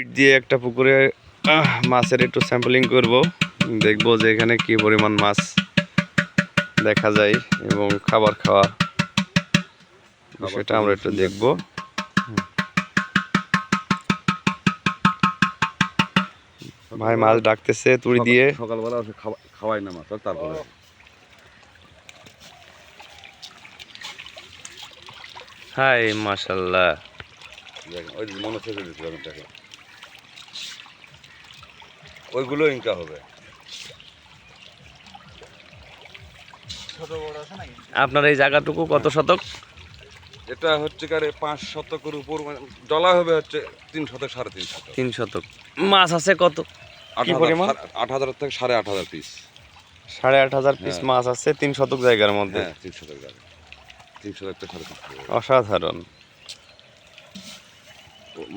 Fit দিয়ে একটা পুকুরে মাছের একটু স্যাম্পলিং করব, দেখব যে এখানে কি পরিমাণ মাছ দেখা যায় এবং খাবার খাওয়া সেটা আমরা একটু দেখব। ভাই মাছ ডাকতেছে তুড়ি দিয়ে। সকালবেলা খাওয়াই না মাছ, তারপরে হাই মাশাআল্লাহ, ওই মনে থেকে দেখেন ওইগুলো ইনকা হবে। আপনার এই জায়গাটুকু কত শতক? এটা হচ্ছে কারে 5 শতকের উপর, জলা হবে হচ্ছে 3 শতক 3.5 শতক। 3 শতক। মাছ আছে কত? কি পরিমাণ? 8,000 থেকে 8,500 পিস। 8,500 পিস মাছ আছে 3 শতক জায়গার মধ্যে। হ্যাঁ, 3 শতক জায়গা, 3 শতক থেকে 3.5। অসাধারণ।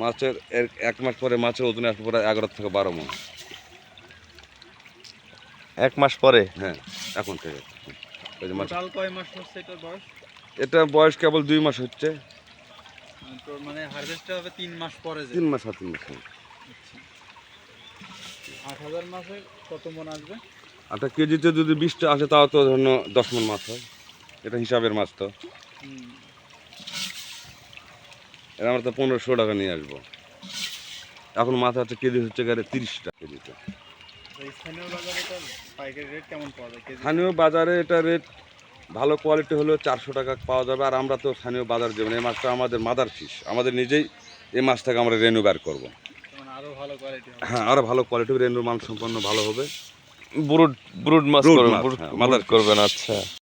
মাছের 1 মাস পরে মাছের ওজন আসবে প্রায় 11 থেকে 12 মণ। 1 মাস পরে? হ্যাঁ, এখন থেকে। ওই যে মাছ কয় মাস হচ্ছে এটার বয়স? এটা বয়স কেবল 2 মাস হচ্ছে। তো মানে হারভেস্ট হবে 3 মাস পরে। 3 মাস আর 3 মাস। 8,000 মাসে কত মণ আসবে? আচ্ছা, কেজিতে যদি 20টা আসে তাও তো ধরুন 10 মণ মাছ হয়। এটা হিসাবের মাছ তো। এটা আমরা তো 1500 টাকা নিয়ে আসবো। এখন মাছ আছে কেজি হচ্ছে গেলে 30 টাকা কেজিতে। স্থানীয় বাজারে এটার পাইকারি রেট কেমন পাওয়া যায়? স্থানীয় বাজারে এটা রেট ভালো কোয়ালিটি হলেও 400 টাকা পাওয়া যাবে। আর আমরা তো স্থানীয় বাজার দেবেন, এই মাছটা আমাদের মাদার ফিশ, আমাদের নিজেই এই মাছ থেকে আমরা রেনু বের করবো। আরো ভালো কোয়ালিটি হবে। হ্যাঁ, আরো ভালো কোয়ালিটি, রেনুর মান সম্পন্ন ভালো হবে। ব্রুড মাছ করবেন, মাদার করবেন। আচ্ছা।